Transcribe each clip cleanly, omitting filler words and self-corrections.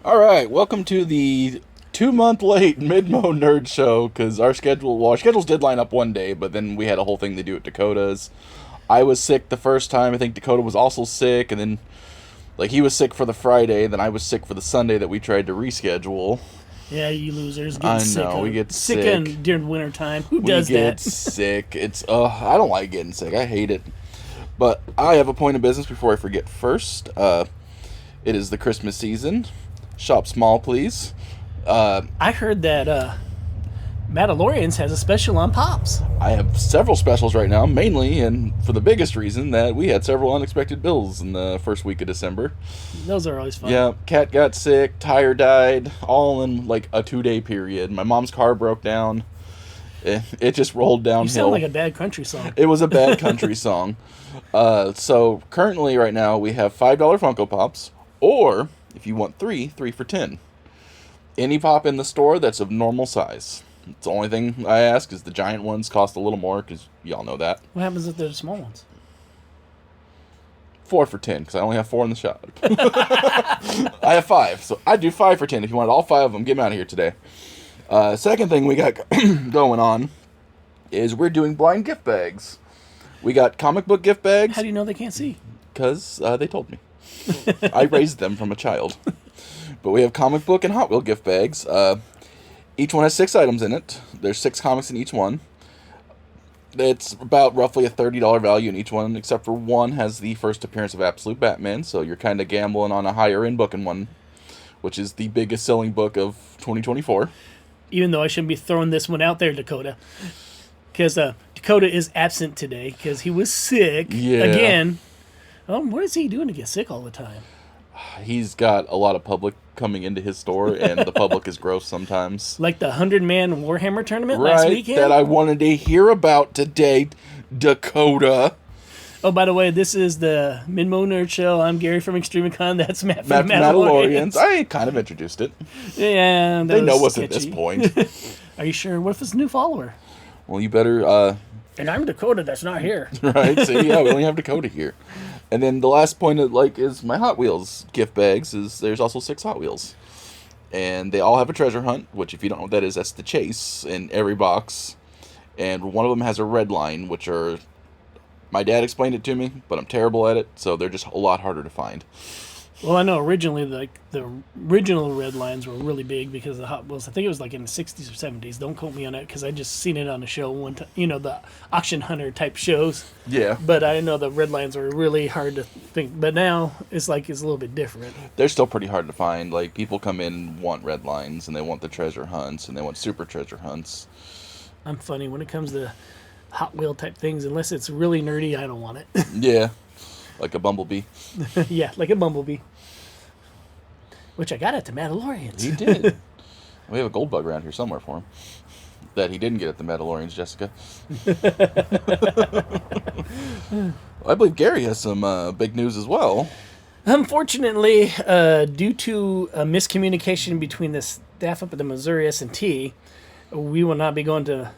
All right, welcome to the 2 month late Midmo Nerd Show because our schedules did line up one day, but then we had a whole thing to do at Dakota's. I was sick the first time. I think Dakota was also sick, and then he was sick for the Friday, then I was sick for the Sunday that we tried to reschedule. Yeah, you losers I getting sick. know, we get sick sick. during winter time. Who We does get that? sick. It's I don't like getting sick. I hate it. But I have a point of business before I forget. First, it is the Christmas season. Shop small, please. I heard that Mandalorians has a special on Pops. I have several specials right now, mainly and for the biggest reason that we had several unexpected bills in the first week of December. Those are always fun. Yeah, cat got sick, tire died, all in like a 2 day period. My mom's car broke down. It just rolled downhill. You sound like a bad country song. It was a bad country song. So currently, right now, we have $5 Funko Pops, or if you want three for 10. Any pop in the store that's of normal size. It's the only thing I ask is the giant ones cost a little more because y'all know that. What happens if they're the small ones? 4 for 10 because I only have 4 in the shop. I have 5, so I do 5 for 10. If you want all 5 of them, get them out of here today. Second thing we got going on is we're doing blind gift bags. We got comic book gift bags. How do you know they can't see? Because they told me. I raised them from a child. But we have comic book and Hot Wheel gift bags. Each one has 6 items in it. There's 6 comics in each one. It's about roughly a $30 value in each one, except for one has the first appearance of Absolute Batman, so you're kind of gambling on a higher end book in one, which is the biggest selling book of 2024. Even though I shouldn't be throwing this one out there, Dakota. Because Dakota is absent today because he was sick again. What is he doing to get sick all the time? He's got a lot of public coming into his store, and the public is gross sometimes. Like the 100-man Warhammer tournament Right, last weekend? that I wanted to hear about today, Dakota. Oh, by the way, this is the Midmo Nerd Show. I'm Gary from ExtremeCon. That's Matt from Matt Mandalorians. I kind of introduced it. Yeah, They know us sketchy. at this point. Are you sure? What if it's a new follower? Well, you better, And I'm Dakota that's not here. right? See, yeah, we only have Dakota here. And then the last point of, is my Hot Wheels gift bags is there's also 6 Hot Wheels. And they all have a treasure hunt, which if you don't know what that is, that's the chase in every box. And one of them has a red line, which are... My dad explained it to me, but I'm terrible at it, so they're just a lot harder to find. Well, I know originally the original red lines were really big because of the Hot Wheels. I think it was like in the 60s or 70s. Don't quote me on that because I just seen it on a show one time. You know, the auction hunter type shows. Yeah. But I know the red lines were really hard to think. But now it's a little bit different. They're still pretty hard to find. Like, people come in and want red lines, and they want the treasure hunts, and they want super treasure hunts. I'm funny when it comes to Hot Wheel type things. Unless it's really nerdy, I don't want it. Yeah. Like a bumblebee. Yeah, like a bumblebee. Which I got at the Mandalorians. He did. We have a gold bug around here somewhere for him. That he didn't get at the Mandalorians, Jessica. I believe Gary has some big news as well. Unfortunately, due to a miscommunication between the staff up at the Missouri S&T, we will not be going to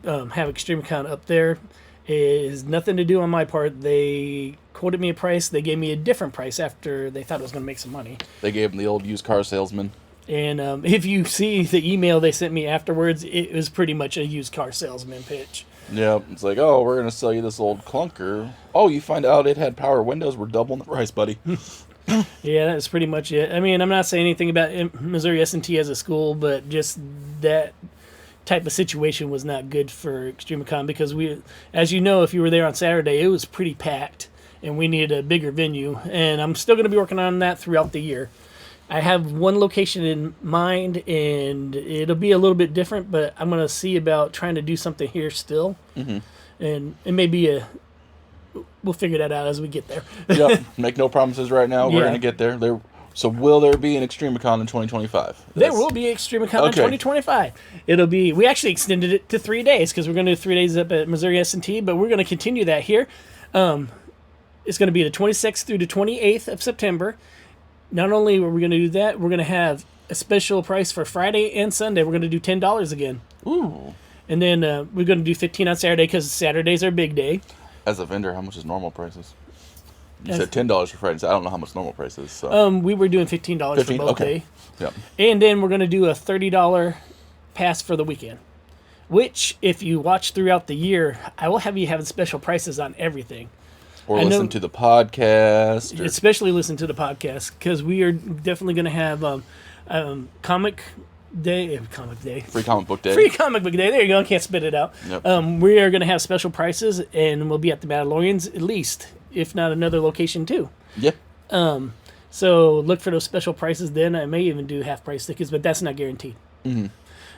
have ExtremeCon up there. It has nothing to do on my part. They quoted me a price. They gave me a different price after they thought I was going to make some money. They gave him the old used car salesman. And if you see the email they sent me afterwards, it was pretty much a used car salesman pitch. Yeah, it's like, oh, we're going to sell you this old clunker. Oh, you find out it had power windows. We're doubling the price, buddy. Yeah, that's pretty much it. I mean, I'm not saying anything about Missouri S&T as a school, but just that type of situation was not good for ExtremeCon because we, as you know, if you were there on Saturday, it was pretty packed and we needed a bigger venue. And I'm still going to be working on that throughout the year. I have one location in mind and it'll be a little bit different, but I'm going to see about trying to do something here still. Mm-hmm. And it may be we'll figure that out as we get there. Yep, make no promises right now. We're going to get there. So will there be an ExtremeCon in 2025? There will be ExtremeCon in 2025. It'll be, we actually extended it to 3 days because we're going to do 3 days up at Missouri S&T, but we're going to continue that here. It's going to be the 26th through the 28th of September. Not only are we going to do that, we're going to have a special price for Friday and Sunday. We're going to do $10 again. Ooh. And then we're going to do $15 on Saturday because Saturday's our big day. As a vendor, how much is normal prices? You said $10 for Friday. So I don't know how much normal price is. So We were doing $15 for 15? both Okay. day. Yep. And then we're going to do a $30 pass for the weekend. Which, if you watch throughout the year, I will have you having special prices on everything. Or I know- listen to the podcast. Or, Especially listen to the podcast, because we are definitely going to have comic day. free comic book day. Free comic book day. There you go. I can't spit it out. Yep. We are going to have special prices, and we'll be at the Mandalorians at least, if not another location too. Yep. So look for those special prices then. I may even do half price tickets, but that's not guaranteed. Mm-hmm.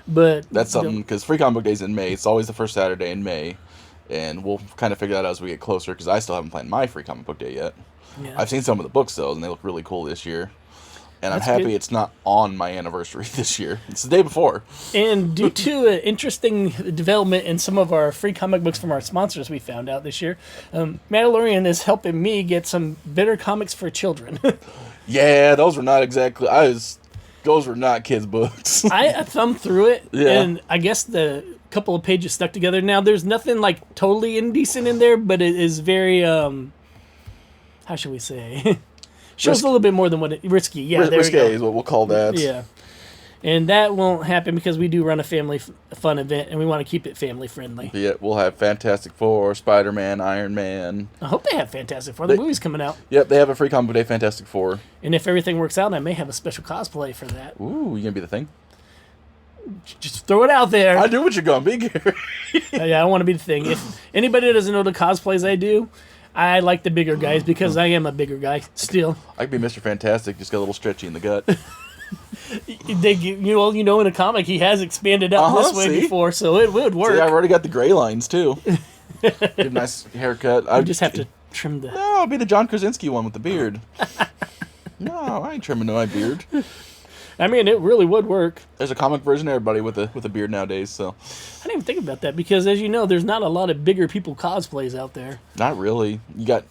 But That's something, because free comic book day is in May. It's always the first Saturday in May. And we'll kind of figure that out as we get closer, because I still haven't planned my free comic book day yet. Yeah. I've seen some of the books, though, and they look really cool this year. And That's I'm happy good. it's not on my anniversary this year. It's the day before. And due to an interesting development in some of our free comic books from our sponsors we found out this year, Mandalorian is helping me get some better comics for children. Yeah, those were not exactly... Those were not kids' books. I thumbed through it, Yeah. and I guess the couple of pages stuck together. Now, there's nothing like totally indecent in there, but it is very, how should we say? Shows a little bit more than what risky. Yeah, there we Risque go. is what we'll call that. Yeah. And that won't happen because we do run a family fun event, and we want to keep it family friendly. But yet we'll have Fantastic Four, Spider-Man, Iron Man. I hope they have Fantastic Four. The movie's coming out. Yep, they have a free comic book day, Fantastic Four. And if everything works out, I may have a special cosplay for that. Ooh, you gonna be the Thing? Just throw it out there. I knew what you're gonna be, Gary. Yeah, I want to be the Thing. If anybody that doesn't know the cosplays I do, I like the bigger guys because I am a bigger guy still. I could be Mr. Fantastic, just got a little stretchy in the gut. They give, you know, in a comic he has expanded out this way see? before, so it would work. See, I've already got the gray lines, too. Get a nice haircut. I just have to trim the. No, I'll be the John Krasinski one with the beard. No, I ain't trimming my beard. I mean, it really would work. There's a comic version of everybody with a beard nowadays, so I didn't even think about that because, as you know, there's not a lot of bigger people cosplays out there. not really. You got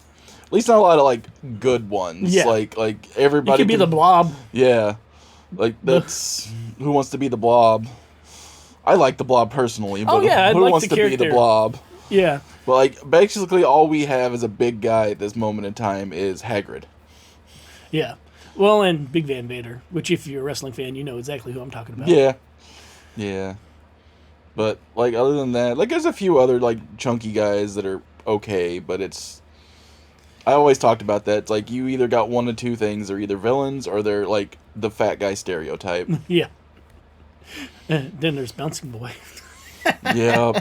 at least not a lot of like good ones. Yeah. Like You everybody could be the Blob. Yeah. Like that's Who Wants to Be the Blob. I like the Blob personally, but Oh, yeah, I who like wants the to be the character. Blob? Yeah. But like basically all we have as a big guy at this moment in time is Hagrid. Yeah. Well, and Big Van Vader, which if you're a wrestling fan, you know exactly who I'm talking about. Yeah. Yeah. But like other than that, like there's a few other like chunky guys that are okay, but it's I always talked about that. It's like you either got one of two things, they're either villains or they're like the fat guy stereotype. Yeah. Then there's Bouncing Boy. Yeah.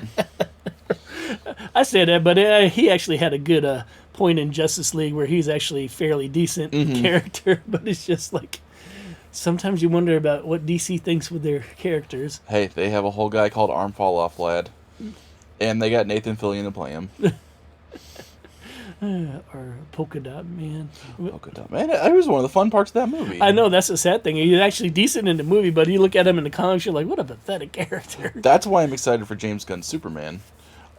I said that, but he actually had a good point in Justice League where he's actually fairly decent character, but it's just like sometimes you wonder about what DC thinks with their characters. Hey, they have a whole guy called Arm Fall Off Lad. And they got Nathan Fillion to play him. Or Polka Dot Man. Polka Dot Man, it was one of the fun parts of that movie. I know, that's the sad thing. He's actually decent in the movie, but you look at him in the comics, you're like, what a pathetic character. That's why I'm excited for James Gunn's Superman.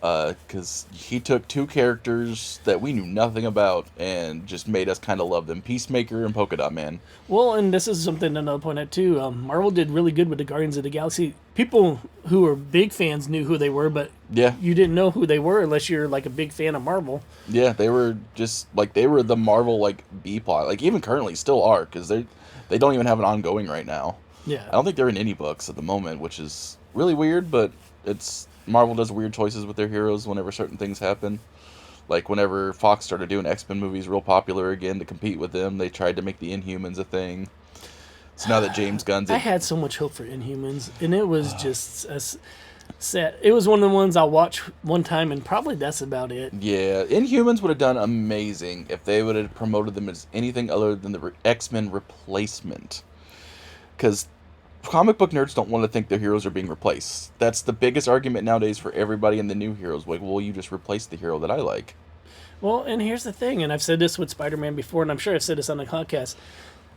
Because he took two characters that we knew nothing about and just made us kind of love them. Peacemaker and Polka Dot Man. Well, and this is something another point out too. Marvel did really good with the Guardians of the Galaxy. People who were big fans knew who they were, but Yeah. you didn't know who they were unless you're like a big fan of Marvel. Yeah, they were just, like, they were the Marvel, like, B-plot. Like, even currently still are, because they don't even have an ongoing right now. Yeah. I don't think they're in any books at the moment, which is really weird, but it's... Marvel does weird choices with their heroes whenever certain things happen. Like, whenever Fox started doing X-Men movies real popular again to compete with them, they tried to make the Inhumans a thing. So now that James Gunn's... I had so much hope for Inhumans, and it was just sad. It was one of the ones I'll watch one time, and probably that's about it. Yeah, Inhumans would have done amazing if they would have promoted them as anything other than the X-Men replacement. Because comic book nerds don't want to think their heroes are being replaced. That's the biggest argument nowadays for everybody in the new heroes. Like, well, you just replaced the hero that I like. Well, and here's the thing, and I've said this with Spider-Man before, and I'm sure I've said this on the podcast.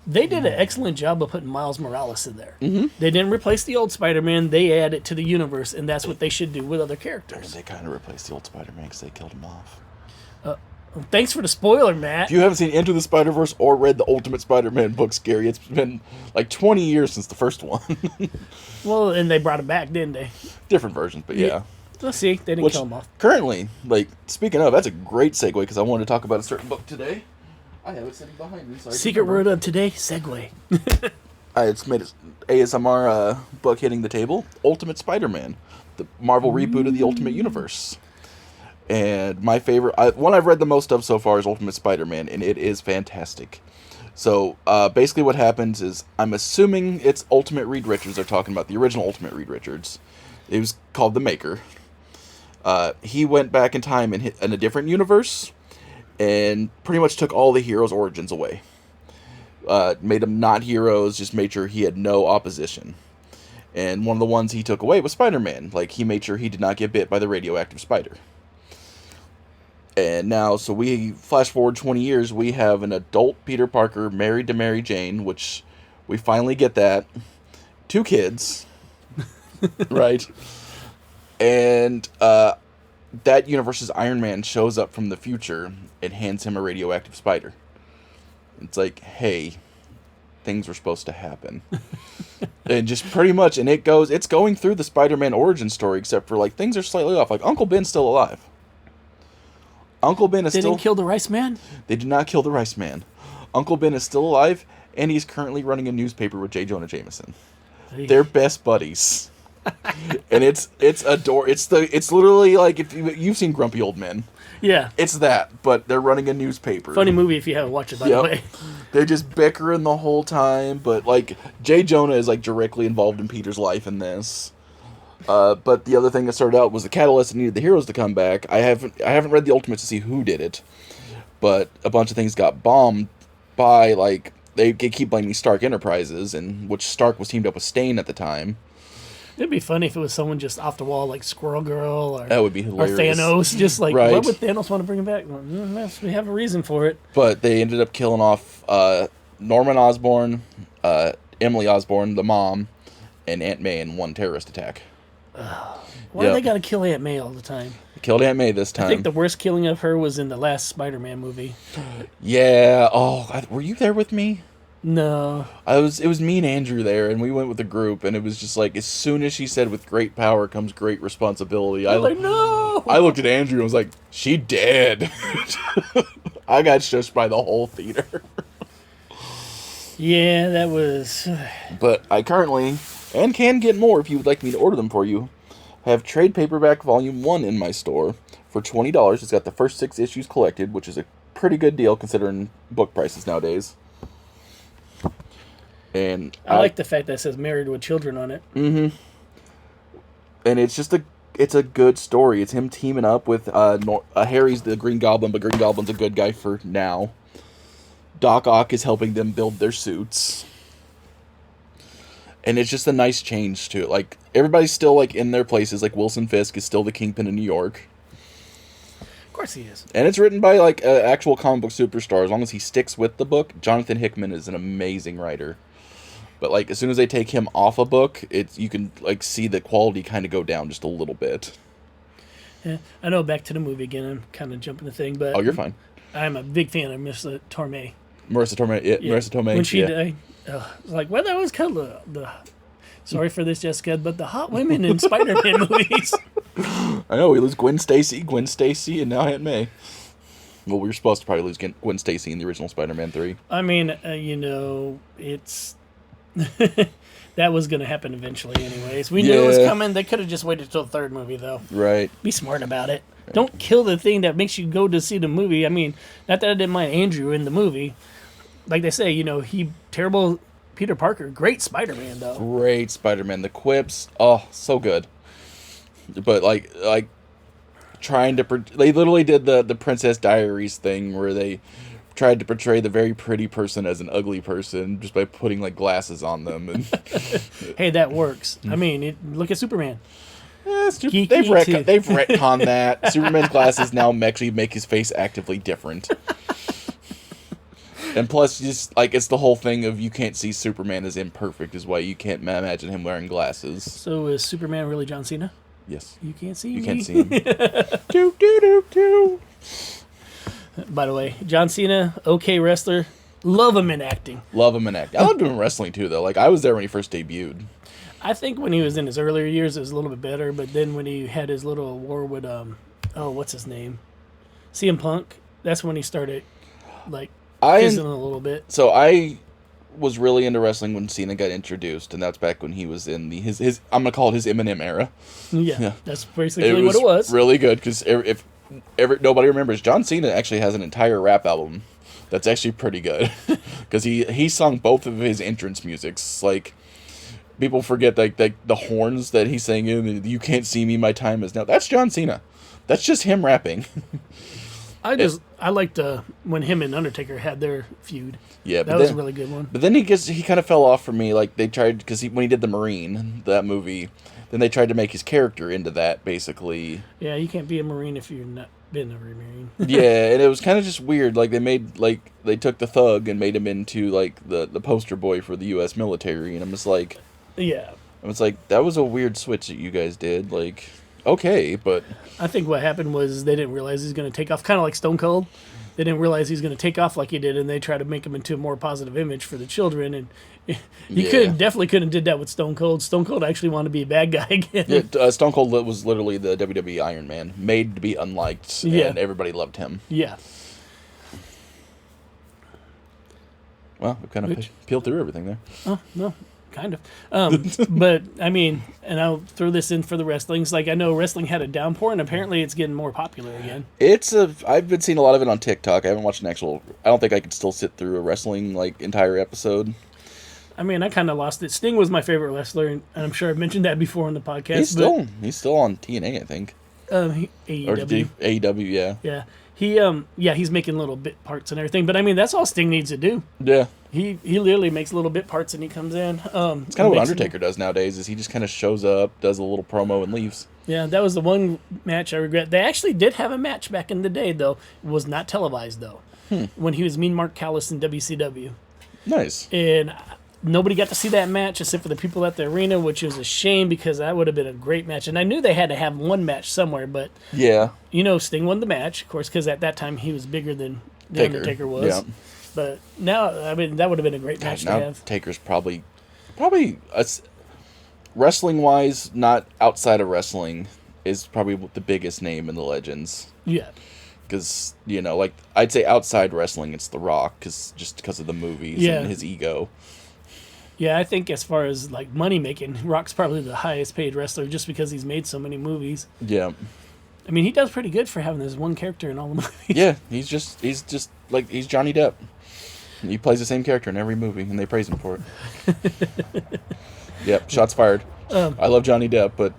They did an excellent job of putting Miles Morales in there. Mm-hmm. They didn't replace the old Spider-Man. They added to the universe, and that's what they should do with other characters. They kind of replaced the old Spider-Man because they killed him off. Thanks for the spoiler, Matt. If you haven't seen Into the Spider-Verse or read the Ultimate Spider-Man books, Gary, it's been like 20 years since the first one. Well, and they brought it back, didn't they? Different versions, but yeah. Let's see. They didn't Which, kill him off. currently, like, speaking of, that's a great segue because I wanted to talk about a certain book today. I have it sitting behind me. So I Secret remember. word of today: segue. It's made an ASMR book hitting the table. Ultimate Spider-Man, the Marvel reboot of the Ultimate Universe. And my favorite, one I've read the most of so far is Ultimate Spider-Man, and it is fantastic. So basically what happens is, I'm assuming it's Ultimate Reed Richards they're talking about, the original Ultimate Reed Richards. It was called The Maker. He went back in time in a different universe and pretty much took all the heroes' origins away. Made them not heroes, just made sure he had no opposition. And one of the ones he took away was Spider-Man. Like, he made sure he did not get bit by the radioactive spider. And now, so we flash forward 20 years, we have an adult Peter Parker married to Mary Jane, which we finally get that. 2 kids. Right? And that universe's Iron Man shows up from the future and hands him a radioactive spider. It's like, hey, things were supposed to happen. And just pretty much, and it's going through the Spider-Man origin story, except for, like, things are slightly off. Like, Uncle Ben's still alive. Uncle Ben is They still... didn't kill the Rice Man? They did not kill the Rice Man. Uncle Ben is still alive, and he's currently running a newspaper with J. Jonah Jameson. They're best buddies. And it's literally like, if you've seen Grumpy Old Men. Yeah. It's that, but they're running a newspaper. Funny movie if you haven't watched it, by the way. They're just bickering the whole time, but, like, J. Jonah is, like, directly involved in Peter's life in this. But the other thing that started out was the catalyst that needed the heroes to come back. I haven't read the Ultimates to see who did it, but a bunch of things got bombed by, like, they keep blaming Stark Enterprises, and which Stark was teamed up with Stain at the time. It'd be funny if it was someone just off the wall, like Squirrel Girl, or That would be or hilarious. Thanos. Just like, Right. why would Thanos want to bring him back? Well, we have a reason for it. But they ended up killing off Norman Osborn, Emily Osborn, the mom, and Aunt May in one terrorist attack. Why do they got to kill Aunt May all the time? Killed Aunt May this time. I think the worst killing of her was in the last Spider-Man movie. Yeah. Oh, were you there with me? No. It was me and Andrew there, and we went with a group, and it was just like, as soon as she said, "With great power comes great responsibility," I'm like, no! I looked at Andrew and was like, "She dead." I got shushed by the whole theater. Yeah, that was... But I currently, and can get more if you would like me to order them for you, have Trade Paperback Volume 1 in my store for $20. It's got the first 6 issues collected, which is a pretty good deal considering book prices nowadays. And I like the fact that it says Married with Children on it. Mm-hmm. And it's just it's a good story. It's him teaming up with Harry's the Green Goblin, but Green Goblin's a good guy for now. Doc Ock is helping them build their suits. And it's just a nice change to it. Like, everybody's still, like, in their places. Like, Wilson Fisk is still the Kingpin in New York. Of course he is. And it's written by, like, an actual comic book superstar. As long as he sticks with the book, Jonathan Hickman is an amazing writer. But, like, as soon as they take him off a book, you can, like, see the quality kind of go down just a little bit. Yeah, I know, back to the movie again. I'm kind of jumping the thing, but... Oh, you're fine. I'm a big fan of Miss Torme. Marissa Tomei. Yeah, Marissa Tomei. When she died, like, well, that was kind of the sorry for this, Jessica, but the hot women in Spider-Man movies. I know, we lose Gwen Stacy, and now Aunt May. Well, we were supposed to probably lose Gwen Stacy in the original Spider-Man 3. I mean, it's... that was going to happen eventually anyways. We knew it was coming. They could have just waited till the third movie, though. Right. Be smart about it. Don't kill the thing that makes you go to see the movie. I mean, not that I didn't mind Andrew in the movie. Like they say, terrible Peter Parker, great Spider-Man, though. Great Spider-Man. The quips, oh, so good. But, like trying to... They literally did the Princess Diaries thing where they tried to portray the very pretty person as an ugly person just by putting, like, glasses on them. And hey, that works. I mean, look at Superman. they've retconned that. Superman's glasses now actually make his face actively different. And plus, just like, it's the whole thing of you can't see Superman as imperfect, is why you can't imagine him wearing glasses. So is Superman really John Cena? Yes. You can't see You me. can't see him. Doo, doo, doo, doo. By the way, John Cena, okay wrestler. Love him in acting. Love him in acting. I loved him in wrestling too, though. Like, I was there when he first debuted. I think when he was in his earlier years, it was a little bit better. But then when he had his little war with, what's his name? CM Punk. That's when he started, like, fizzling a little bit. So I was really into wrestling when Cena got introduced, and that's back when he was in his I'm gonna call it his Eminem era. Yeah, that's basically what it was. Really good because if nobody remembers, John Cena actually has an entire rap album that's actually pretty good because he sung both of his entrance musics. Like, people forget like the horns that he sang in. You can't see me, my time is now. That's John Cena. That's just him rapping. I liked when him and Undertaker had their feud. Yeah, that was a really good one. But then he kind of fell off for me. Like, they tried, because when he did the Marine, that movie, then they tried to make his character into that, basically. Yeah, you can't be a Marine if you're not been a Marine. Yeah, and it was kind of just weird. Like, they took the thug and made him into, like, the poster boy for the U.S. military, and I'm just like... Yeah. I was like, that was a weird switch that you guys did. Like, okay, but... I think what happened was they didn't realize he's going to take off, kind of like Stone Cold. They didn't realize he's going to take off like he did, and they try to make him into a more positive image for the children. And definitely couldn't did that with Stone Cold. Stone Cold actually wanted to be a bad guy again. Yeah, Stone Cold was literally the WWE Iron Man, made to be unliked, and everybody loved him. Yeah. Well, we kind of peeled through everything there. Oh, no. Kind of. But, I mean, and I'll throw this in for the wrestlings. Like, I know wrestling had a downpour, and apparently it's getting more popular again. I've been seeing a lot of it on TikTok. I haven't watched I don't think I could still sit through a wrestling, like, entire episode. I mean, I kind of lost it. Sting was my favorite wrestler, and I'm sure I've mentioned that before on the podcast. He's still on TNA, I think. AEW. Or AEW, yeah. Yeah. He's making little bit parts and everything. But, I mean, that's all Sting needs to do. Yeah. He literally makes little bit parts and he comes in. It's kind of what Undertaker does nowadays, is he just kind of shows up, does a little promo, and leaves. Yeah, that was the one match I regret. They actually did have a match back in the day, though. It was not televised, though. When he was Mean Mark Callis in WCW. Nice. And nobody got to see that match except for the people at the arena, which is a shame because that would have been a great match. And I knew they had to have one match somewhere, but... Yeah. Sting won the match, of course, because at that time he was bigger than The Undertaker was. Yeah. But now, I mean, that would have been a great match to have. Taker's probably wrestling-wise, not outside of wrestling, is probably the biggest name in the Legends. Yeah. Because, like, I'd say outside wrestling, it's The Rock, just because of the movies and his ego. Yeah, I think as far as, like, money-making, Rock's probably the highest-paid wrestler just because he's made so many movies. Yeah. I mean, he does pretty good for having this one character in all the movies. Yeah, he's just like, he's Johnny Depp. He plays the same character in every movie, and they praise him for it. Yep, shots fired. I love Johnny Depp, but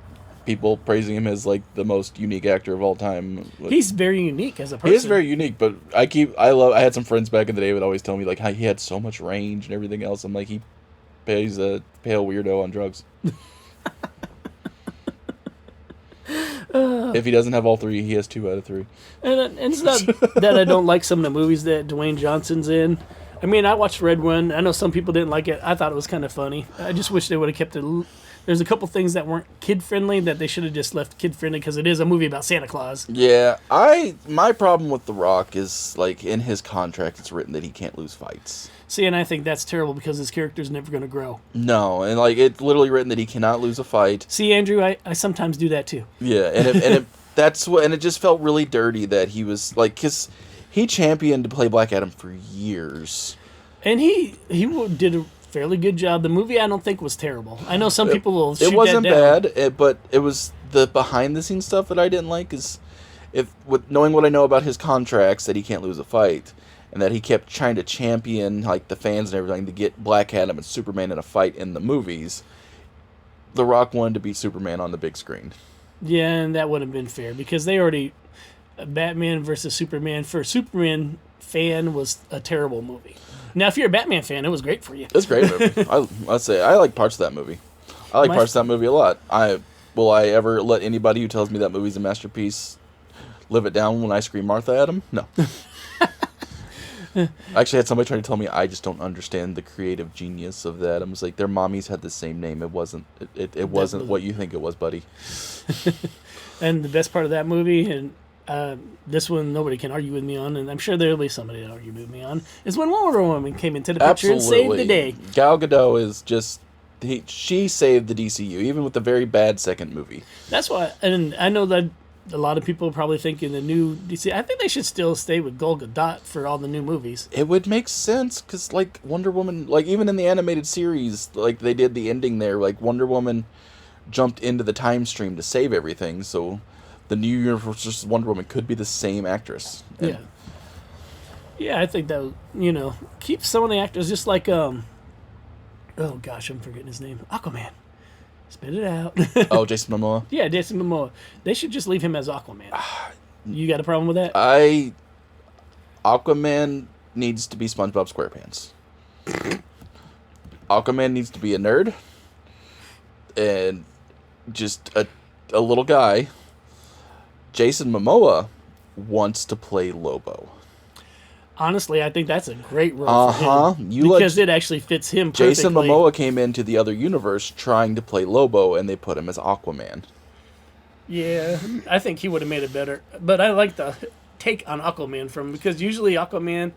people praising him as, like, the most unique actor of all time. He's very unique as a person. He is very unique, but I had some friends back in the day that would always tell me, like, how he had so much range and everything else. I'm like, he plays a pale weirdo on drugs. If he doesn't have all three, he has 2 out of 3. And it's not that I don't like some of the movies that Dwayne Johnson's in. I mean, I watched Red One. I know some people didn't like it. I thought it was kind of funny. I just wish they would have kept it. There's a couple things that weren't kid-friendly that they should have just left kid-friendly because it is a movie about Santa Claus. Yeah, my problem with The Rock is, like, in his contract it's written that he can't lose fights. See, and I think that's terrible because his character's never going to grow. No, and, like, it's literally written that he cannot lose a fight. See, Andrew, I sometimes do that too. Yeah, and it just felt really dirty that he was, like, because he championed to play Black Adam for years. And he did a fairly good job. The movie I don't think was terrible. I know some people will shoot that down. It wasn't bad, but it was the behind-the-scenes stuff that I didn't like, is with knowing what I know about his contracts, that he can't lose a fight, and that he kept trying to champion, like, the fans and everything to get Black Adam and Superman in a fight in the movies. The Rock wanted to beat Superman on the big screen. Yeah, and that wouldn't have been fair because they already... Batman versus Superman, for a Superman fan, was a terrible movie. Now, if you're a Batman fan, it was great for you. It's a great movie. I'd say I like parts of that movie. I like parts of that movie a lot. Will I ever let anybody who tells me that movie's a masterpiece live it down when I scream Martha at him? No. I actually had somebody trying to tell me I just don't understand the creative genius of that. I was like, their mommies had the same name. It wasn't what you think it was, buddy. And the best part of that movie, and this one nobody can argue with me on, and I'm sure there'll be somebody to argue with me on, is when Wonder Woman came into the picture and saved the day. Gal Gadot is just... she saved the DCU, even with the very bad second movie. That's why, and I know that a lot of people are probably thinking the new DC. I think they should still stay with Gal Gadot for all the new movies. It would make sense because, like, Wonder Woman, like, even in the animated series, like, they did the ending there, like, Wonder Woman jumped into the time stream to save everything, so the new universe Wonder Woman could be the same actress. And Yeah. Yeah, I think that, keep some of the actors just like, oh gosh, I'm forgetting his name. Aquaman. Spit it out. Oh, Jason Momoa? Yeah, Jason Momoa. They should just leave him as Aquaman. You got a problem with that? Aquaman needs to be SpongeBob SquarePants. Aquaman needs to be a nerd and just a little guy. Jason Momoa wants to play Lobo. Honestly, I think that's a great role for him. Because it actually fits him perfectly. Jason Momoa came into the other universe trying to play Lobo, and they put him as Aquaman. Yeah, I think he would have made it better. But I like the take on Aquaman from because usually Aquaman.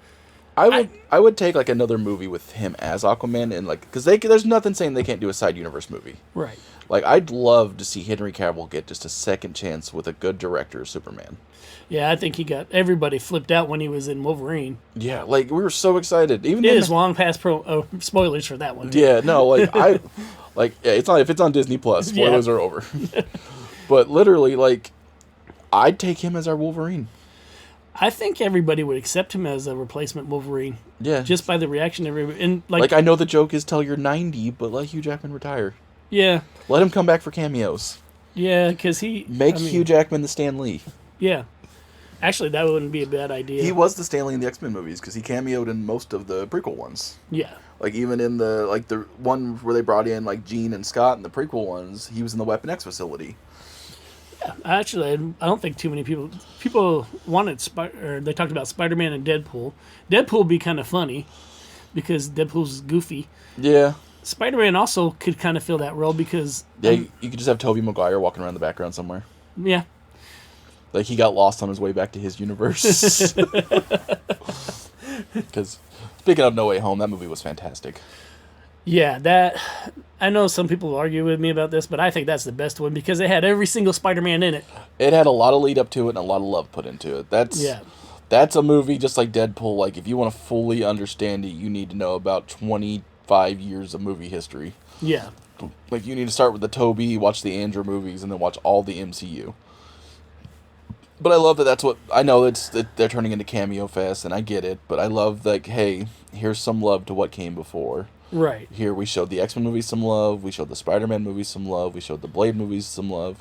I would take like another movie with him as Aquaman and like because there's nothing saying they can't do a side universe movie. Right. Like I'd love to see Henry Cavill get just a second chance with a good director as Superman. Yeah, I think he got everybody flipped out when he was in Wolverine. Yeah, like we were so excited. Even it is long past spoilers for that one. Too. Yeah, no, it's not if it's on Disney Plus. Spoilers are over. But literally, like, I'd take him as our Wolverine. I think everybody would accept him as a replacement Wolverine. Yeah, just by the reaction of everybody. And like I know the joke is till you're 90, but let Hugh Jackman retire. Yeah, let him come back for cameos. Yeah, because Hugh Jackman the Stan Lee. Yeah. Actually, that wouldn't be a bad idea. He was the Stan Lee in the X-Men movies because he cameoed in most of the prequel ones. Yeah. Like even in the one where they brought in like Jean and Scott in the prequel ones, he was in the Weapon X facility. Yeah, actually, I don't think too many people wanted they talked about Spider-Man and Deadpool. Deadpool would be kind of funny because Deadpool's goofy. Yeah. Spider-Man also could kind of fill that role because you could just have Tobey Maguire walking around the background somewhere. Yeah. Like he got lost on his way back to his universe. Because speaking of No Way Home, that movie was fantastic. Yeah, I know some people argue with me about this, but I think that's the best one because it had every single Spider-Man in it. It had a lot of lead up to it and a lot of love put into it. That's a movie just like Deadpool. Like if you want to fully understand it, you need to know about 25 years of movie history. Yeah. Like you need to start with the Tobey, watch the Andrew movies, and then watch all the MCU. But I love that that's what I know they're turning into Cameo Fest, and I get it. But I love like, hey, here's some love to what came before. Right. Here we showed the X-Men movies some love. We showed the Spider-Man movies some love. We showed the Blade movies some love.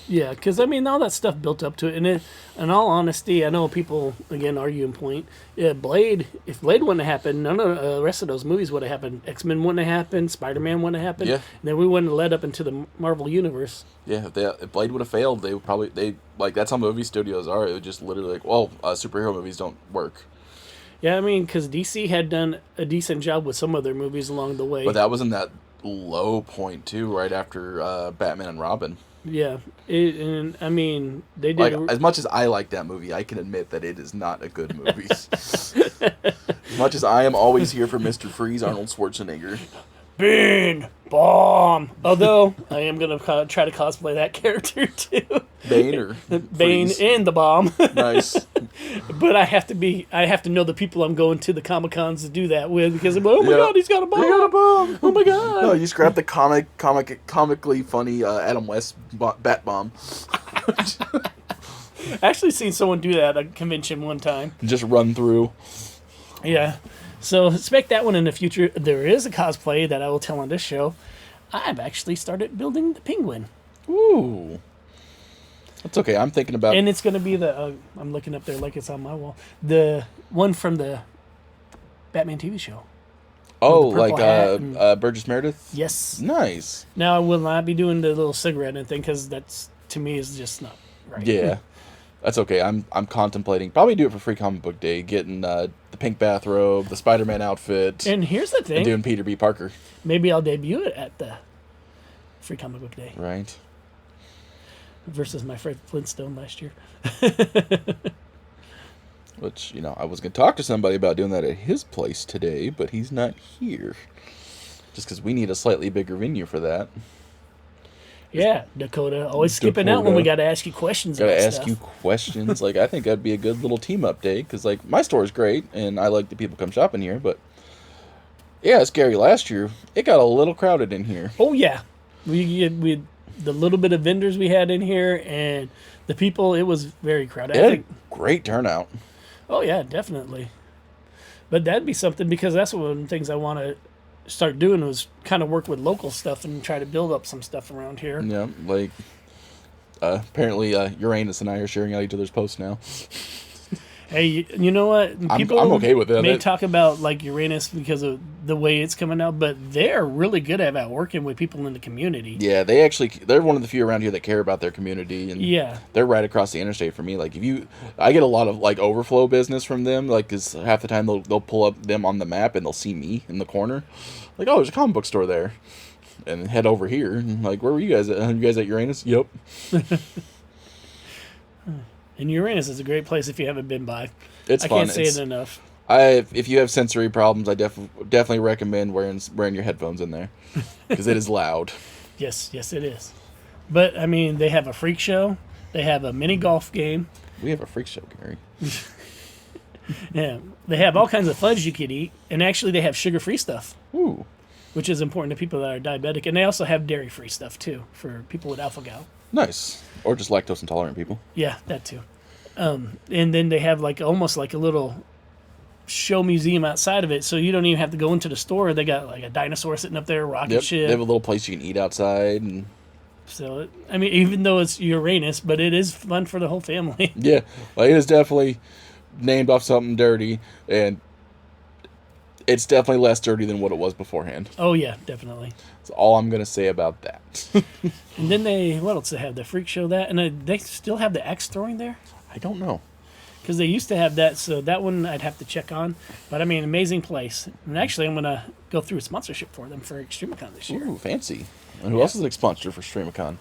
Yeah, because, I mean, all that stuff built up to it. And in all honesty, I know people, again, arguing point. Yeah, if Blade wouldn't have happened, none of the rest of those movies would have happened. X-Men wouldn't have happened. Spider-Man wouldn't have happened. Yeah. And then we wouldn't have led up into the Marvel Universe. Yeah, if Blade would have failed, that's how movie studios are. It would just literally like, well, superhero movies don't work. Yeah, I mean, because DC had done a decent job with some of their movies along the way. But that was in that low point, too, right after Batman and Robin. Yeah, and I mean, they did... Like, as much as I like that movie, I can admit that it is not a good movie. As much as I am always here for Mr. Freeze, Arnold Schwarzenegger. Bane! Bomb! Although, I am going to try to cosplay that character, too. Bane or Bane Freeze? and the Bomb. Nice. But I have to know the people I'm going to the Comic-Cons to do that with, because, oh my god, he's got a bomb! He got a bomb! Oh my god! No, you just grab the comically funny Adam West bat bomb. I actually seen someone do that at a convention one time. Just run through. Yeah. So expect that one in the future. There is a cosplay that I will tell on this show. I've actually started building the Penguin. Ooh. That's okay. I'm thinking about... And it's going to be I'm looking up there like it's on my wall. The one from the Batman TV show. Oh, like Burgess Meredith? Yes. Nice. Now, I will not be doing the little cigarette and thing because that's, to me, is just not right. Yeah. That's okay. I'm contemplating probably do it for Free Comic Book Day, getting the pink bathrobe, the Spider-Man outfit. And here's the thing. And doing Peter B. Parker. Maybe I'll debut it at the Free Comic Book Day. Right. Versus my Fred Flintstone last year. Which, I was going to talk to somebody about doing that at his place today, but he's not here. Just because we need a slightly bigger venue for that. Yeah, Dakota. Always skipping out when we got to ask you questions Gotta about ask stuff. you questions. Like, I think that'd be a good little team update, because, like, my store's great, and I like the people come shopping here, but, yeah, it's scary. Last year, it got a little crowded in here. Oh, yeah. We the little bit of vendors we had in here and the people, it was very crowded. It I had think, a great turnout. oh, yeah, definitely. But that'd be something, because that's one of the things I want to start doing was kind of work with local stuff and try to build up some stuff around here. Yeah, like, apparently, Uranus and I are sharing out each other's posts now. Hey, you know what? People I'm okay with that. may talk about like Uranus because of the way it's coming out, but they're really good at working with people in the community. Yeah, they're one of the few around here that care about their community, and Yeah. they're right across the interstate from me. Like, I get a lot of like overflow business from them. Like, 'cause half the time they'll pull up them on the map and they'll see me in the corner, like, oh, there's a comic book store there, and head over here. And like, where were you guys at? You guys at Uranus? Yep. And Uranus is a great place if you haven't been by. It's I fun. can't say it enough. If you have sensory problems, I definitely recommend wearing your headphones in there, because it is loud. Yes, it is. But I mean, they have a freak show. They have a mini golf game. We have a freak show, Gary. Yeah, they have all kinds of fudge you could eat, and actually they have sugar-free stuff, Ooh. which is important to people that are diabetic. And they also have dairy-free stuff too for people with alpha-gal. Nice. Or just lactose intolerant people. Yeah, that too. And then they have like almost like a little show museum outside of it, so you don't even have to go into the store. They got like a dinosaur sitting up there, rocket Yep. ship. They have a little place you can eat outside, and So I mean, even though it's Uranus, but it is fun for the whole family. yeah, like, it is definitely named off something dirty, and it's definitely less dirty than what it was beforehand. Oh yeah, definitely. That's all I'm gonna say about that. And then what else they have? The freak show that, and they still have the axe throwing there. I don't know. Because they used to have that, so that one I'd have to check on. But I mean, amazing place. And actually, I'm going to go through a sponsorship for them for Extremicon this year. Ooh, fancy. And who else is a sponsor for Streamicon?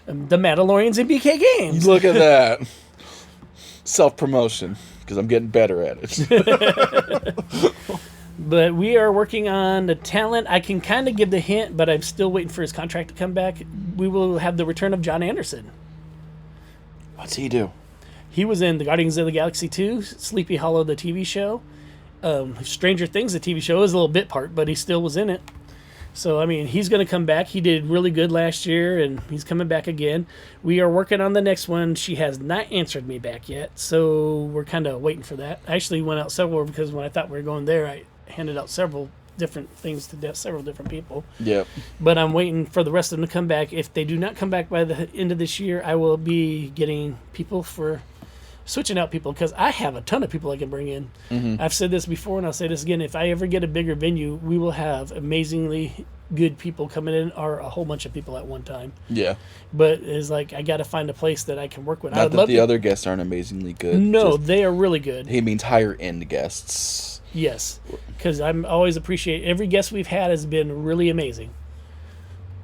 The Mandalorians and BK Games. Look at that. Self-promotion, because I'm getting better at it. But we are working on the talent. I can kind of give the hint, but I'm still waiting for his contract to come back. We will have the return of John Anderson. What's he do? He was in the Guardians of the Galaxy 2, Sleepy Hollow, the TV show. Stranger Things, the TV show, is a little bit part, but he still was in it. So, I mean, he's going to come back. He did really good last year, and he's coming back again. We are working on the next one. She has not answered me back yet, so we're kind of waiting for that. I actually went out several, because when I thought we were going there, I handed out several different things to several different people. Yep. But I'm waiting for the rest of them to come back. If they do not come back by the end of this year, I will be getting people for switching out people, because I have a ton of people I can bring in. Mm-hmm. I've said this before, and I'll say this again. If I ever get a bigger venue, we will have amazingly good people coming in, or a whole bunch of people at one time. Yeah. But it's like, I got to find a place that I can work with. I Not would that love the to- other guests aren't amazingly good. No, Just, they are really good. he means higher-end guests. Yes, because I'm always appreciate every guest we've had has been really amazing.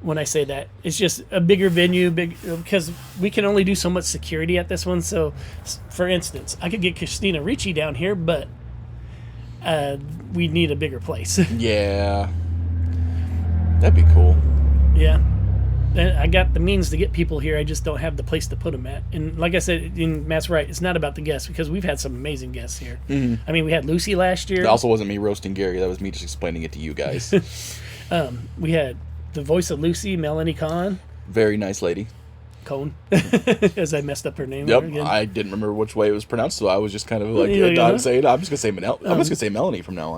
When I say that, it's just a bigger venue, because we can only do so much security at this one. So, for instance, I could get Christina Ricci down here, but we need a bigger place. Yeah. That'd be cool. Yeah. And I got the means to get people here. I just don't have the place to put them at. And like I said, Matt's right. It's not about the guests, because we've had some amazing guests here. Mm-hmm. I mean, we had Lucy last year. That also wasn't me roasting Gary. That was me just explaining it to you guys. We had the voice of Lucy, Melanie Cohn, Very nice lady. as I messed up her name. Yep. Again. I didn't remember which way it was pronounced, so I was just kind of like, Yeah, not yeah. saying. I'm just gonna say Melanie from now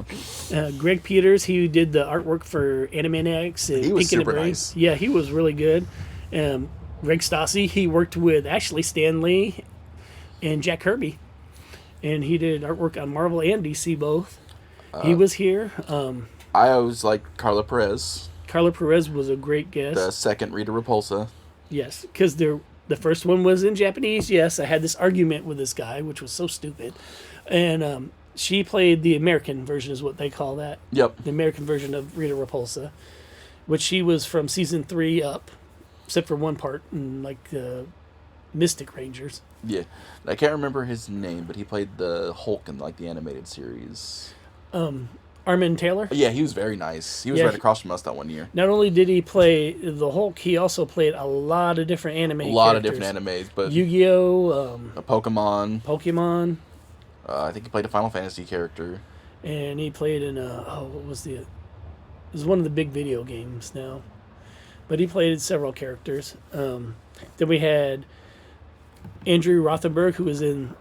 on. Greg Peters, he did the artwork for Animaniacs. And He was Pink and the super Brain. nice. Yeah, he was really good. Greg Stassi, he worked with actually Stan Lee and Jack Kirby. And he did artwork on Marvel and DC both. He was here. I always like Carla Perez, Carla Perez was a great guest. the second Rita Repulsa. Yes, because the first one was in Japanese. Yes, I had this argument with this guy, which was so stupid. And she played the American version, is what they call that. Yep. The American version of Rita Repulsa, which she was from season 3 up, except for one part in like Mystic Rangers. Yeah. I can't remember his name, but he played the Hulk in like the animated series. Armin Taylor. Yeah, he was very nice. He was Yeah, right across from us that one year. Not only did he play the Hulk, he also played a lot of different anime. A lot of characters. different animes, but Yu-Gi-Oh, a Pokemon. Pokemon, I think he played a Final Fantasy character. and he played in what was the? It was one of the big video games now, but he played several characters. Then we had Andrew Rothenberg, who was in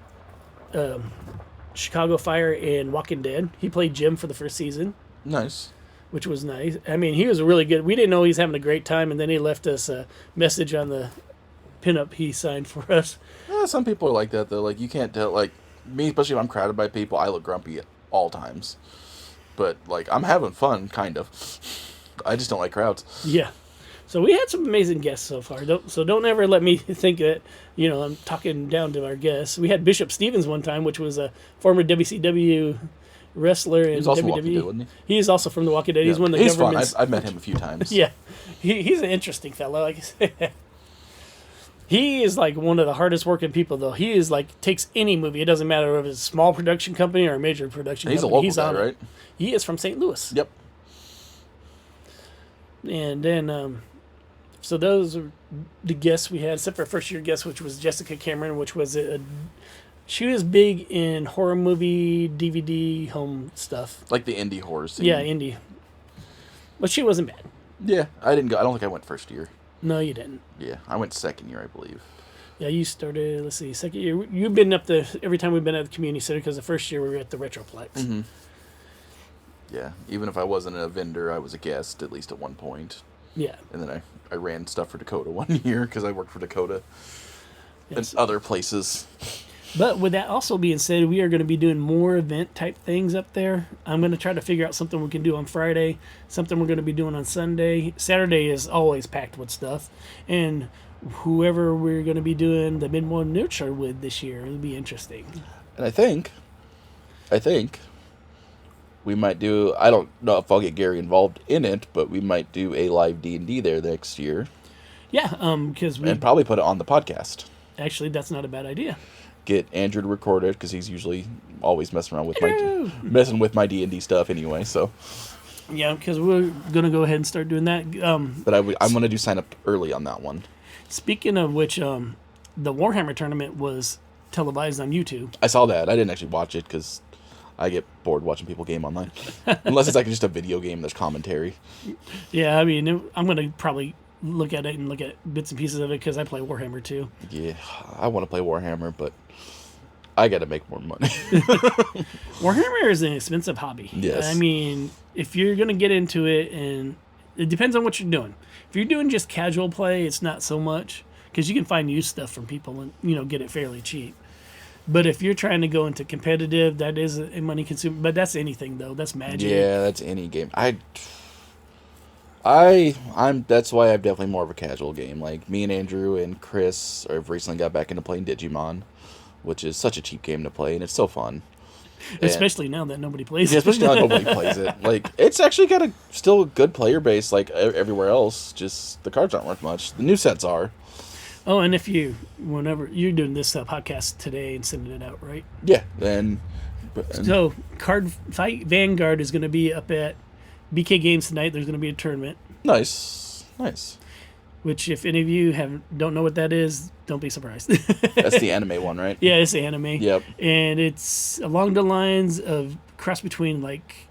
Chicago Fire and Walking Dead. He played Jim for the first season, Nice. which was nice. I mean, he was really good. We didn't know he was having a great time, and then he left us a message on the pinup he signed for us. Yeah, some people are like that though. Like you can't tell. Like me, especially if I'm crowded by people, I look grumpy at all times. But like I'm having fun, kind of. I just don't like crowds. Yeah. So we had some amazing guests so far. Don't ever let me think that, I'm talking down to our guests. We had Bishop Stevens one time, which was a former WCW wrestler and He was also WWE. Walking Dead, wasn't he? He is also from The Walking Dead. He's one of the He's fun. government's... I've met him a few times. Yeah. He's an interesting fellow, like I said. He is like one of the hardest working people, though. He is like, takes any movie. It doesn't matter if it's a small production company or a major production He's a company. local guy, right? He is from St. Louis. Yep. And then, so those are the guests we had, except for our first year guest, which was Jessica Cameron, which was she was big in horror movie, DVD, home stuff. Like the indie horror scene. Yeah, indie. But she wasn't bad. Yeah, I didn't go. I don't think I went first year. No, you didn't. Yeah, I went second year, I believe. Yeah, you started, let's see, second year. You've been up every time we've been at the community center, because the first year we were at the Retroplex. Mm-hmm. Yeah, even if I wasn't a vendor, I was a guest at least at one point. Yeah. And then I ran stuff for Dakota one year because I worked for Dakota Yes. and other places. But with that also being said, we are going to be doing more event type things up there. I'm going to try to figure out something we can do on Friday, something we're going to be doing on Sunday. Saturday is always packed with stuff. And whoever we're going to be doing the mid-morning nurture with this year, it'll be interesting. And I think we might do, I don't know if I'll get Gary involved in it, but we might do a live D&D there next year. Yeah, because And probably put it on the podcast. actually, that's not a bad idea. Get Andrew to record it because he's usually always messing around with Hello. my D&D stuff anyway. So, Yeah, because we're going to go ahead and start doing that. but I'm going to do sign up early on that one. Speaking of which, the Warhammer tournament was televised on YouTube. I saw that. I didn't actually watch it because I get bored watching people game online. Unless it's like just a video game, there's commentary. Yeah, I mean, I'm going to probably look at it and look at bits and pieces of it because I play Warhammer too. Yeah, I want to play Warhammer, but I got to make more money. Warhammer is an expensive hobby. Yes. I mean, if you're going to get into it, and it depends on what you're doing. If you're doing just casual play, it's not so much because you can find used stuff from people and, get it fairly cheap. But if you're trying to go into competitive, that is a money consumer. But that's anything, though. That's Magic. Yeah, that's any game. I'm that's why I'm definitely more of a casual game. Like me and Andrew and Chris have recently got back into playing Digimon, which is such a cheap game to play and it's so fun. Especially now that nobody plays Yeah, it. especially now nobody plays it. Like it's actually got a still a good player base like everywhere else. Just the cards aren't worth much. The new sets are. Oh, and whenever you're doing this podcast today and sending it out, right? Yeah, and So, Card Fight Vanguard is going to be up at BK Games tonight. There's going to be a tournament. nice. Which, if any of you don't know what that is, don't be surprised. That's the anime one, right? Yeah, it's anime. Yep. And it's along the lines of cross between like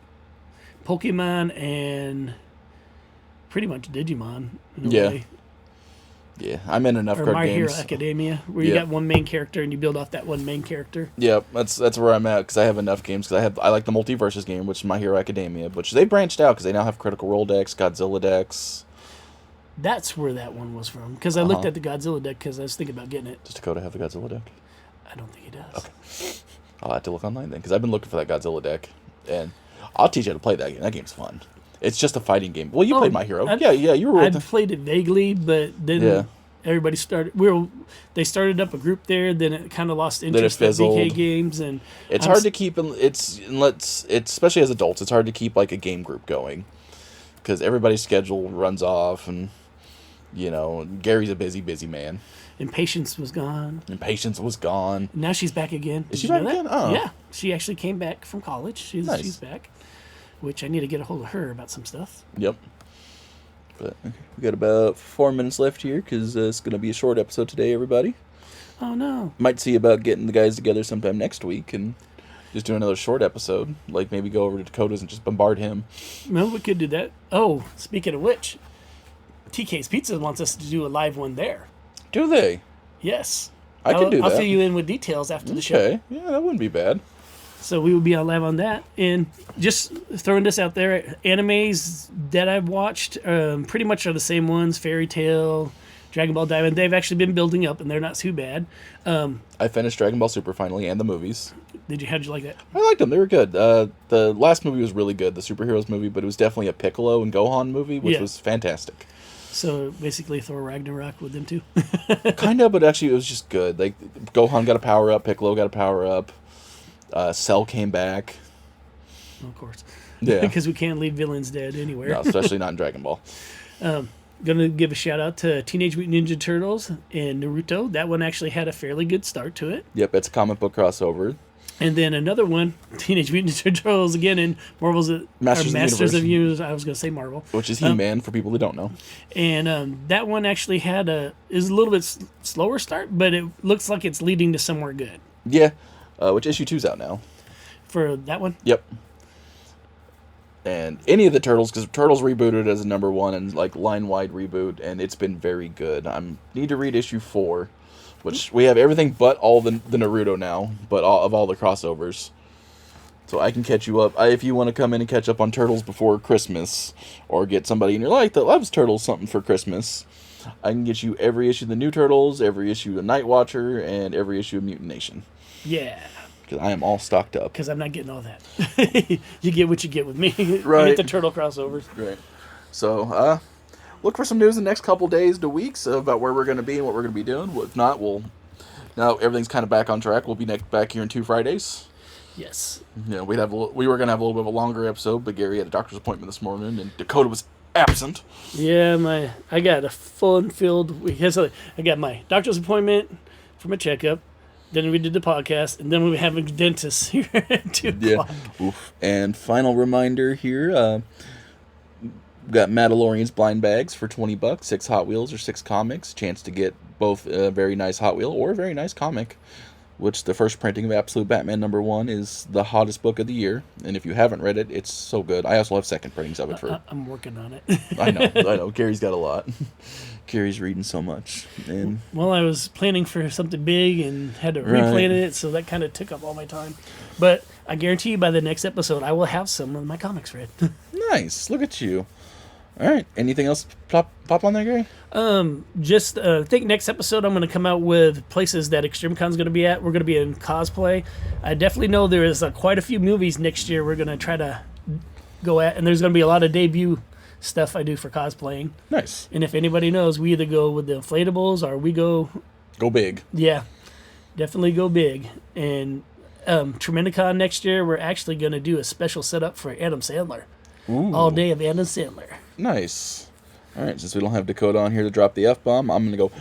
Pokemon and pretty much Digimon. In a Yeah. way. Yeah, I'm in enough Or card My games. Hero Academia, where you Yeah. got one main character and you build off that one main character. Yep, that's where I'm at because I have enough games. Because I like the Multiverses game, which is My Hero Academia, which they branched out because they now have Critical Role decks, Godzilla decks. That's where that one was from. Because I looked at the Godzilla deck because I was thinking about getting it. Does Dakota have the Godzilla deck? I don't think he does. Okay. I'll have to look online then because I've been looking for that Godzilla deck, and I'll teach you how to play that game. That game's fun. It's just a fighting game. Well, you played My Hero. Yeah, you were with I played it vaguely, but then Yeah. everybody started. They started up a group there. Then it kind of lost it interest in fizzled. BK Games, and It's I'm hard to keep. It's especially as adults. It's hard to keep like a game group going because everybody's schedule runs off, and Gary's a busy man. And Patience was gone. And Patience was gone. Now she's back again. Is Did she you know back that? again? Oh. Yeah, she actually came back from college. She's Nice. back. which I need to get a hold of her about some stuff. Yep. But we got about 4 minutes left here because it's going to be a short episode today, everybody. Oh, no. Might see about getting the guys together sometime next week and just do another short episode. Like maybe go over to Dakota's and just bombard him. Well, we could do that. Oh, speaking of which, TK's Pizza wants us to do a live one there. Do they? Yes. I can do that. I'll fill you in with details after the show. Okay. Yeah, that wouldn't be bad. So we will be on live on that. And just throwing this out there, animes that I've watched pretty much are the same ones. Fairy Tail, Dragon Ball Diamond. They've actually been building up, and they're not too bad. I finished Dragon Ball Super finally and the movies. How'd you like that? I liked them. They were good. The last movie was really good, the superheroes movie, but it was definitely a Piccolo and Gohan movie, which was fantastic. So basically Thor Ragnarok with them too? Kind of, but actually it was just good. Like, Gohan got a power-up, Piccolo got a power-up, Cell came back. Of course. Yeah. Because we can't leave villains dead anywhere. No, especially not in Dragon Ball. Gonna give a shout out to Teenage Mutant Ninja Turtles and Naruto. That one actually had a fairly good start to it. Yep, it's a comic book crossover. And then another one, Teenage Mutant Ninja Turtles again, and Marvel's Masters of Universe. I was gonna say Marvel, which is He-Man for people who don't know. And that one actually is a little bit slower start, but it looks like it's leading to somewhere good. Yeah, which issue 2's out now. For that one. Yep. And any of the Turtles, because Turtles rebooted as a number 1 and like line-wide reboot, and it's been very good. I need to read issue 4, which we have everything but all the Naruto now, but all the crossovers. So I can catch you up. If you want to come in and catch up on Turtles before Christmas, or get somebody in your life that loves Turtles something for Christmas, I can get you every issue of the New Turtles, every issue of Night Watcher, and every issue of Mutant Nation. Yeah. Because I am all stocked up. Because I'm not getting all that. You get what you get with me. Right. You get the turtle crossovers. Right. So, look for some news in the next couple days to weeks about where we're going to be and what we're going to be doing. If not, now everything's kind of back on track. We'll be back here in 2 Fridays. Yes. You know, we were going to have a little bit of a longer episode, but Gary had a doctor's appointment this morning, and Dakota was absent. Yeah, I got a full and filled week. I got my doctor's appointment for my checkup. Then we did the podcast, and then we were having dentists here at 2 o'clock. Oof. And final reminder here, we got Mandalorian's blind bags for $20, 6 Hot Wheels or 6 comics. Chance to get both a very nice Hot Wheel or a very nice comic, which the first printing of Absolute Batman #1 is the hottest book of the year. And if you haven't read it, it's so good. I also have second printings of it. I'm working on it. I know. Gary's got a lot. Gary's reading so much. And well, I was planning for something big and had to replan it, so that kind of took up all my time. But I guarantee you by the next episode, I will have some of my comics read. Nice. Look at you. All right. Anything else pop on there, Gary? I think next episode I'm going to come out with places that ExtremeCon's going to be at. We're going to be in cosplay. I definitely know there is quite a few movies next year we're going to try to go at, and there's going to be a lot of debut stuff I do for cosplaying. Nice. And if anybody knows, we either go with the inflatables or we go big. Yeah, definitely go big. And Tremendicon next year, we're actually going to do a special setup for Adam Sandler. Ooh. All day of Adam Sandler. Nice. All right, since we don't have Dakota on here to drop the F-bomb, I'm going to go